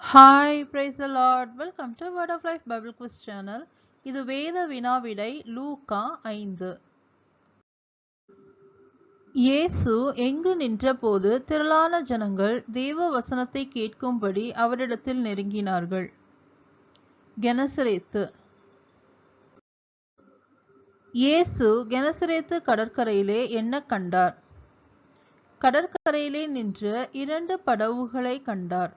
Hi, praise the Lord. Welcome to Word of Life Bible Quiz Channel. இது வேத வினாவிடை லூக்கா 5. இயேசு எங்கு நின்றபோது திரளான ஜனங்கள் தேவ வசனத்தை கேட்கும்படி அவரிடத்தில் நெருங்கினார்கள். கெனசரேத்து. இயேசு கெனசரேத்து கடற்கரையிலே என்ன கண்டார்? கடற்கரையிலே நின்ற 2 படவுகளை கண்டார்.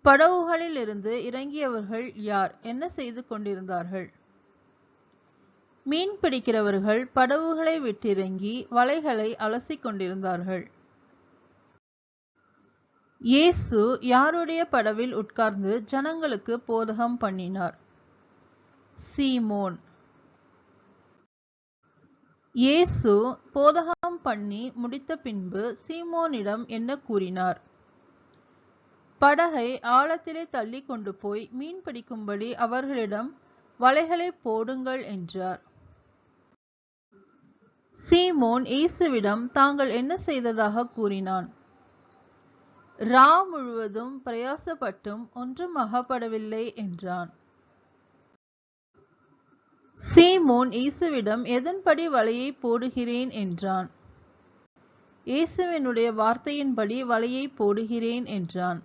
படவுகளில் இருந்து இறங்கியவர்கள் யார்? என்ன செய்து கொண்டிருந்தார்கள்? மீன் பிடிக்கிறவர்கள் படவுகளை விட்டிறங்கி வலைகளை அலசிக் கொண்டிருந்தார்கள். இயேசு யாருடைய படவில் உட்கார்ந்து ஜனங்களுக்கு போதகம் பண்ணினார்? சீமோன். இயேசு போதகம் பண்ணி முடித்த பின்பு சீமோனிடம் என்ன கூறினார்? படகை ஆழத்திலே தள்ளி கொண்டு போய் மீன் பிடிக்கும்படி அவர்களிடம் வலைகளை போடுங்கள் என்றார். சீமோன் இயேசுவிடம் தாங்கள் என்ன செய்ததாக கூறினான். ரா முழுவதும் பிரயாசப்பட்டும் ஒன்றும் அகப்படவில்லை என்றான். சீமோன் இயேசுவிடம் எதன்படி வலையை போடுகிறேன் என்றான். இயேசுவினுடைய வார்த்தையின்படி வலையை போடுகிறேன் என்றான்.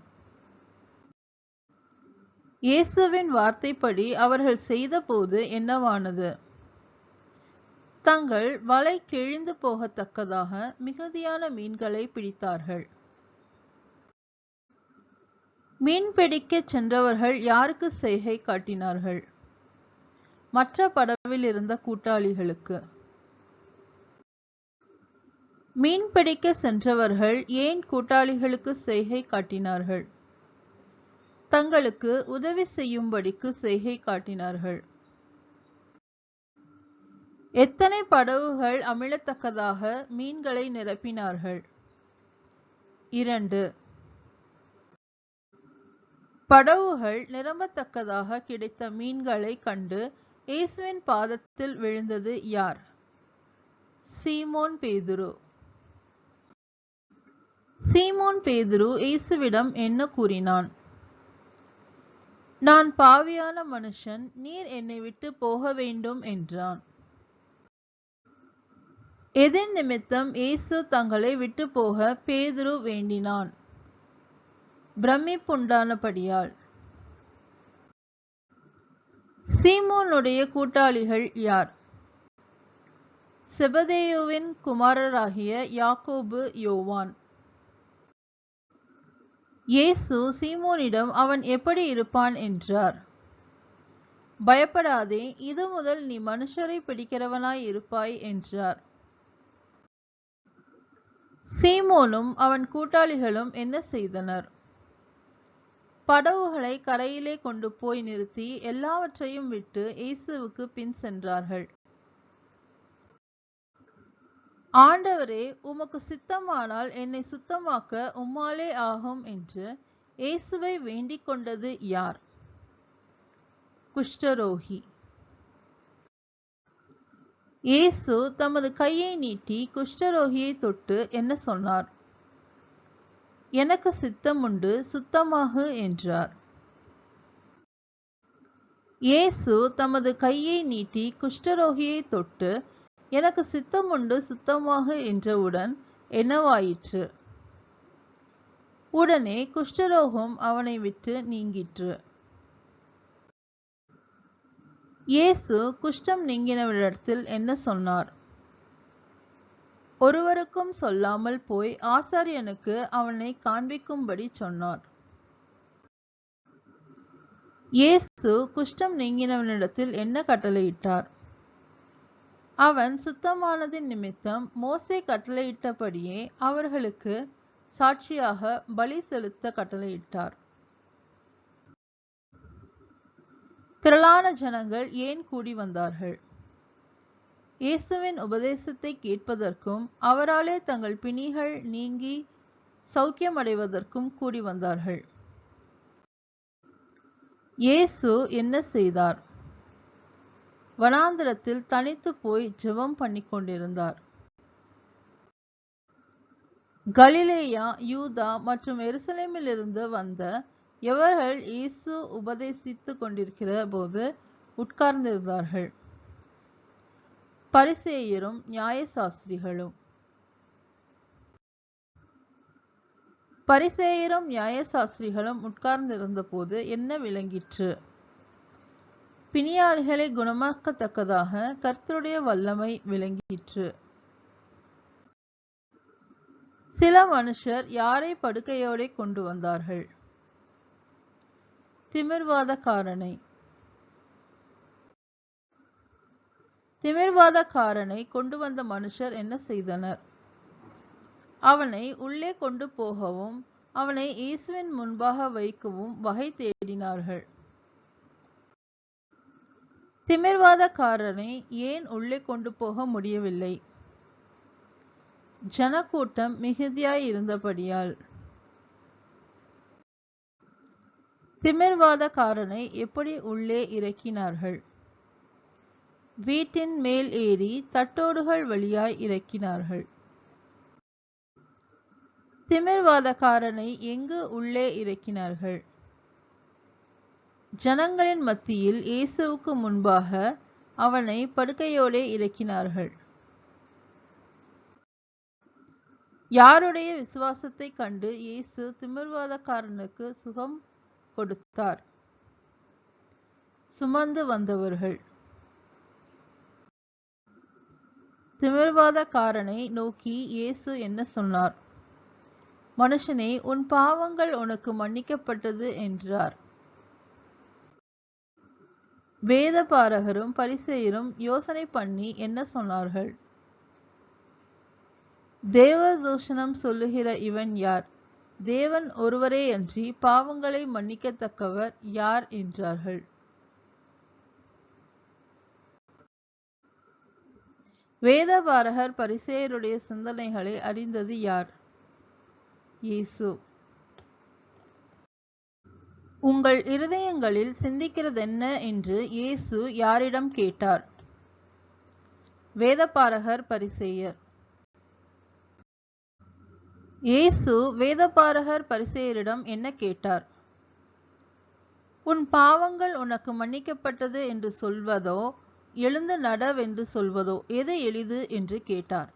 இயேசுவின் வார்த்தைப்படி அவர்கள் செய்தபோது என்னவானது? தங்கள் வலை கிழிந்து போகத்தக்கதாக மிகுதியான மீன்களை பிடித்தார்கள். மீன் பிடிக்கச் சென்றவர்கள் யாருக்கு செய்கை காட்டினார்கள்? மற்ற படவில் இருந்த கூட்டாளிகளுக்கு. மீன் பிடிக்க சென்றவர்கள் ஏன் கூட்டாளிகளுக்கு செய்கை காட்டினார்கள்? தங்களுக்கு உதவி செய்யும்படிக்கு செய்கை காட்டினார்கள். எத்தனை படவுகள் அமிழத்தக்கதாக மீன்களை நிரப்பினார்கள்? 2. படவுகள் நிரம்பத்தக்கதாக கிடைத்த மீன்களை கண்டு இயேசுவின் பாதத்தில் விழுந்தது யார்? சீமோன் பேதுரு. சீமோன் பேதுரு இயேசுவிடம் என்ன கூறினான்? நான் பாவியான மனுஷன், நீர் என்னை விட்டு போக வேண்டும் என்றான். எதன் நிமித்தம் இயேசு தங்களை விட்டு போக பேதுரு வேண்டினான்? பிரமிப்புண்டானபடியால். சீமோனுடைய கூட்டாளிகள் யார்? செபதேயுவின் குமாரராகிய யாக்கோபு, யோவான். இயேசு சீமோனிடம் அவன் எப்படி இருப்பான் என்றார். பயப்படாதே, இது முதல் நீ மனுஷரை பிடிக்கிறவனாய் இருப்பாய் என்றார். சீமோனும் அவன் கூட்டாளிகளும் என்ன செய்தனர்? படவுகளை கரையிலே கொண்டு போய் நிறுத்தி எல்லாவற்றையும் விட்டு இயேசுவுக்கு பின் சென்றார்கள். ஆண்டவரே, உமக்கு சித்தமானால் என்னை சுத்தமாக்க உம்மாலே ஆகும் என்று இயேசுவை வேண்டிக் கொண்டது யார்? குஷ்டரோகி. இயேசு தமது கையை நீட்டி குஷ்டரோகியை தொட்டு என்ன சொன்னார்? எனக்கு சித்தமுண்டு, சுத்தமாகு என்றார். இயேசு தமது கையை நீட்டி குஷ்டரோகியை தொட்டு எனக்கு சித்தமுண்டு, சுத்தமாகு என்றவுடன் என்னவாயிற்று? உடனே குஷ்டரோகம் அவனை விட்டு நீங்கிற்று. இயேசு குஷ்டம் நீங்கினவரிடத்தில் என்ன சொன்னார்? ஒருவருக்கும் சொல்லாமல் போய் ஆசாரியனுக்கு அவனை காண்பிக்கும்படி சொன்னார். இயேசு குஷ்டம் நீங்கினவனிடத்தில் என்ன கட்டளையிட்டார்? அவன் சுத்தமானதின் நிமித்தம் மோசே கட்டளையிட்டபடியே அவர்களுக்கு சாட்சியாக பலி செலுத்த கட்டளையிட்டார். திரளான ஜனங்கள் ஏன் கூடி வந்தார்கள்? இயேசுவின் உபதேசத்தை கேட்பதற்கும் அவராலே தங்கள் பிணிகள் நீங்கி சௌக்கியமடைவதற்கும் கூடி வந்தார்கள். இயேசு என்ன செய்தார்? வனாந்தரத்தில் தனித்து போய் ஜெபம் பண்ணிக் கொண்டிருந்தார். கலிலேயா, யூதா மற்றும் எருசலேமிலிருந்து வந்த எவர்கள் இயேசு உபதேசித்துக் கொண்டிருக்கிற போது உட்கார்ந்திருந்தார்கள். பரிசேயரும் நியாயசாஸ்திரிகளும். பரிசேயரும் நியாயசாஸ்திரிகளும் உட்கார்ந்திருந்த போது என்ன விளங்கிற்று? பிணியாளிகளை குணமாக்கத்தக்கதாக கர்த்தருடைய வல்லமை விளங்கிற்று. சில மனுஷர் யாரை படுக்கையோடே கொண்டு வந்தார்கள்? திமிர்வாதக்காரனை. திமிர்வாதக்காரனை கொண்டு வந்த மனுஷர் என்ன செய்தனர்? அவனை உள்ளே கொண்டு போகவும் அவனை இயேசுவின் முன்பாக வைக்கவும் வகை தேடினார்கள். திமிர்வாதக்காரனை ஏன் உள்ளே கொண்டு போக முடியவில்லை? ஜனக்கூட்டம் மிகுதியாய் இருந்தபடியால். திமிர்வாதக்காரனை எப்படி உள்ளே இறக்கினார்கள்? வீட்டின் மேல் ஏறி தட்டோடுகள் வழியாய் இறக்கினார்கள். திமிர்வாதக்காரனை எங்கு உள்ளே இறக்கினார்கள்? ஜனங்களின் மத்தியில் இயேசுவுக்கு முன்பாக அவனை படுக்கையோடே இறக்கினார்கள். யாருடைய விசுவாசத்தை கண்டு இயேசு திமிர்வாதக்காரனுக்கு சுகம் கொடுத்தார்? சுமந்து வந்தவர்கள். திமிர்வாதக்காரனை நோக்கி இயேசு என்ன சொன்னார்? மனுஷனே, உன் பாவங்கள் உனக்கு மன்னிக்கப்பட்டது என்றார். வேதபாரகரும் பரிசேயரும் யோசனை பண்ணி என்ன சொன்னார்கள்? தேவதூஷணம் சொல்லுகிற இவன் யார்? தேவன் ஒருவரேயன்றி பாவங்களை மன்னிக்கத்தக்கவர் யார் என்றார்கள். வேதபாரகர் பரிசேயருடைய சிந்தனைகளை அறிந்தது யார்? இயேசு. உங்கள் இருதயங்களில் சிந்திக்கிறதென்ன என்று இயேசு யாரிடம் கேட்டார்? வேதபாரகர் பரிசேயர். இயேசு வேதபாரகர் பரிசேயரிடம் என்ன கேட்டார்? உன் பாவங்கள் உனக்கு மன்னிக்கப்பட்டது என்று சொல்வதோ எழுந்து நடவென்று சொல்வதோ எது எளிது என்று கேட்டார்.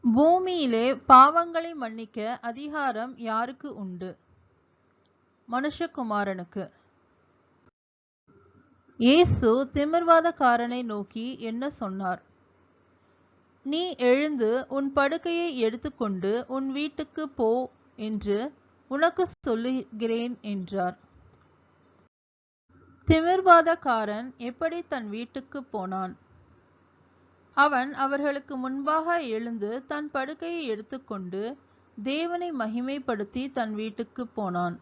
பூமியிலே பாவங்களை மன்னிக்க அதிகாரம் யாருக்கு உண்டு? மனுஷகுமாரனுக்கு. இயேசு திமிர்வாதக்காரனை நோக்கி என்ன சொன்னார்? நீ எழுந்து உன் படுக்கையை எடுத்துக்கொண்டு உன் வீட்டுக்கு போ என்று உனக்கு சொல்லுகிறேன் என்றார். திமிர்வாதக்காரன் எப்படி தன் வீட்டுக்கு போனான்? அவன் அவர்களுக்கு முன்பாக எழுந்து தன் படுக்கையை எடுத்துக்கொண்டு தேவனை மகிமைப்படுத்தி தன் வீட்டுக்கு போனான்.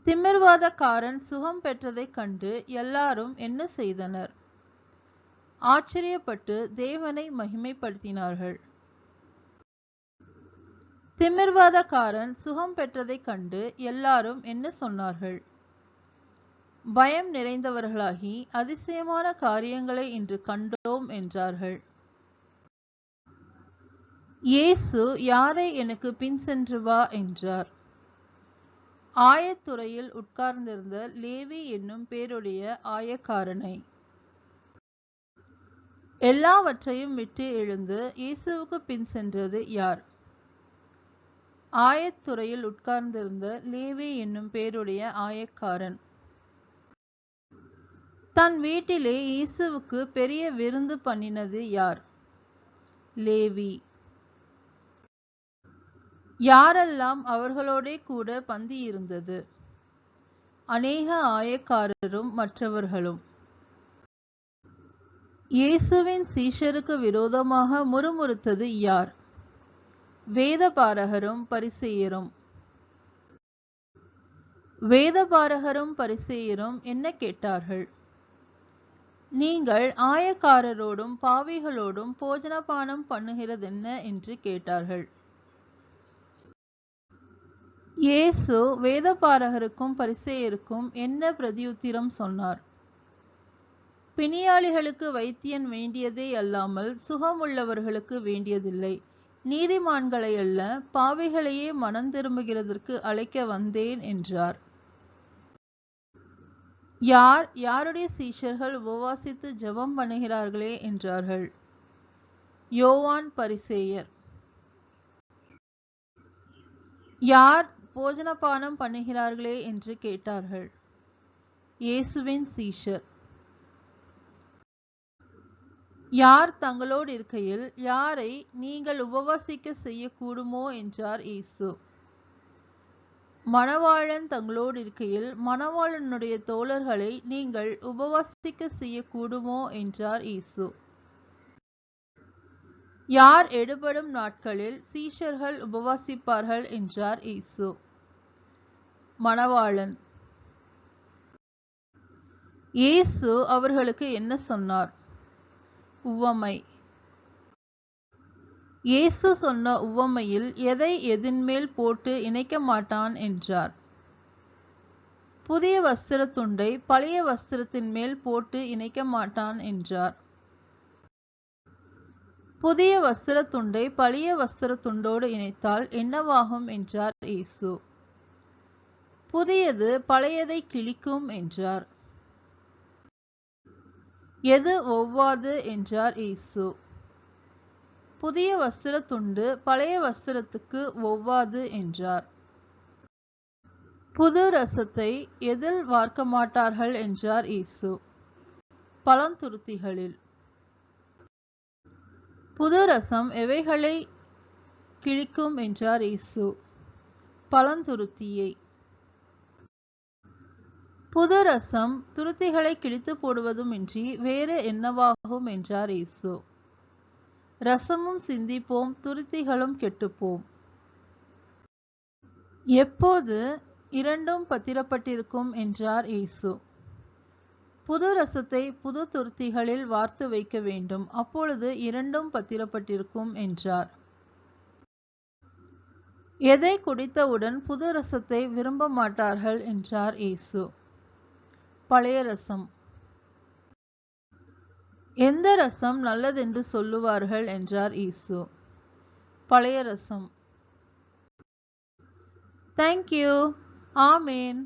திமிர்வாதக்காரன் சுகம் பெற்றதைக் கண்டு எல்லாரும் என்ன செய்தனர்? ஆச்சரியப்பட்டு தேவனை மகிமைப்படுத்தினார்கள். திமிர்வாதக்காரன் சுகம் பெற்றதைக் கண்டு எல்லாரும் என்ன சொன்னார்கள்? பயம் நிறைந்தவர்களாகி அதிசயமான காரியங்களை இன்று கண்டோம் என்றார்கள். இயேசு யாரை எனக்கு பின் சென்று வா என்றார்? ஆயத்துறையில் உட்கார்ந்திருந்த லேவி என்னும் பேருடைய ஆயக்காரனை. எல்லாவற்றையும் விட்டு எழுந்து இயேசுவுக்கு பின் சென்றது யார்? ஆயத்துறையில் உட்கார்ந்திருந்த லேவி என்னும் பேருடைய ஆயக்காரன். தன் வீட்டிலே இயேசுவுக்கு பெரிய விருந்து பண்ணினது யார்? லேவி. யாரெல்லாம் அவர்களோடே கூட பந்தி இருந்தது? அநேக ஆயக்காரரும் மற்றவர்களும். இயேசுவின் சீஷருக்கு விரோதமாக முறுமுறுத்தது யார்? வேதபாரகரும் பரிசேயரும். வேதபாரகரும் பரிசேயரும் என்ன கேட்டார்கள்? நீங்கள் ஆயக்காரரோடும் பாவிகளோடும் போஜனபானம் பண்ணுகிறதென்ன என்று கேட்டார்கள். இயேசு வேதபாரகருக்கும் பரிசேயருக்கும் என்ன பிரதியுத்திரம் சொன்னார்? பிணியாளிகளுக்கு வைத்தியன் வேண்டியதே அல்லாமல் சுகமுள்ளவர்களுக்கு வேண்டியதில்லை. நீதிமான்களை அல்ல, பாவிகளையே மனம் திரும்புகிறதற்கு அழைக்க வந்தேன் என்றார். யாருடைய சீஷர்கள் உபவாசித்து ஜெபம் பண்ணுகிறார்களே என்றார்கள். யோவான் பரிசேயர். யார் போஜனபானம் பண்ணுகிறார்களே என்று கேட்டார்கள். இயேசுவின் சீஷர். யார் தங்களோடு இருக்கையில் யாரை நீங்கள் உபவாசிக்க செய்யக்கூடுமோ என்றார் இயேசு. மணவாளன் தங்களோடு இருக்கையில் மணவாளனுடைய தோழர்களை நீங்கள் உபவாசிக்க செய்யக்கூடுமோ என்றார் இயேசு. யார் எடுபடும் நாட்களில் சீஷர்கள் உபவாசிப்பார்கள் என்றார் இயேசு. மணவாளன். இயேசு அவர்களுக்கு என்ன சொன்னார்? உவமை. இயேசு சொன்ன உவமையில் எதை எதின்மேல் போட்டு இணைக்க மாட்டான் என்றார். புதிய வஸ்திரத்துண்டை பழைய வஸ்திரத்தின் மேல் போட்டு இணைக்க மாட்டான் என்றார். புதிய வஸ்திரத்துண்டை பழைய வஸ்திரத்துண்டோடு இணைத்தால் என்னவாகும் என்றார் இயேசு. புதியது பழையதை கிழிக்கும் என்றார். எது ஒவ்வாது என்றார் இயேசு. புதிய வஸ்திரத்துண்டு பழைய வஸ்திரத்துக்கு ஒவ்வாது என்றார். புது ரசத்தை எதில் வார்க்க மாட்டார்கள் என்றார் இயேசு. பழந்துருத்திகளில். புது ரசம் எவைகளை கிழிக்கும் என்றார் இயேசு. பழந்துருத்தியை. புது ரசம் துருத்திகளை கிழித்து போடுவதுமின்றி வேறு என்னவாகும் என்றார் இயேசு. ரசமும் சிந்திப்போம், துருத்திகளும் கெட்டுப்போம். எப்போது இரண்டும் பத்திரப்பட்டிருக்கும் என்றார் இயேசு. புது ரசத்தை புது துருத்திகளில் வார்த்து வைக்க வேண்டும், அப்பொழுது இரண்டும் பத்திரப்பட்டிருக்கும் என்றார். எதை குடித்தவுடன் புது ரசத்தை விரும்ப மாட்டார்கள் என்றார் இயேசு. பழைய ரசம். எந்த ரசம் நல்லதென்று சொல்லுவார்கள் என்றார் இயேசு. பழைய ரசம். Thank you. ஆமென்.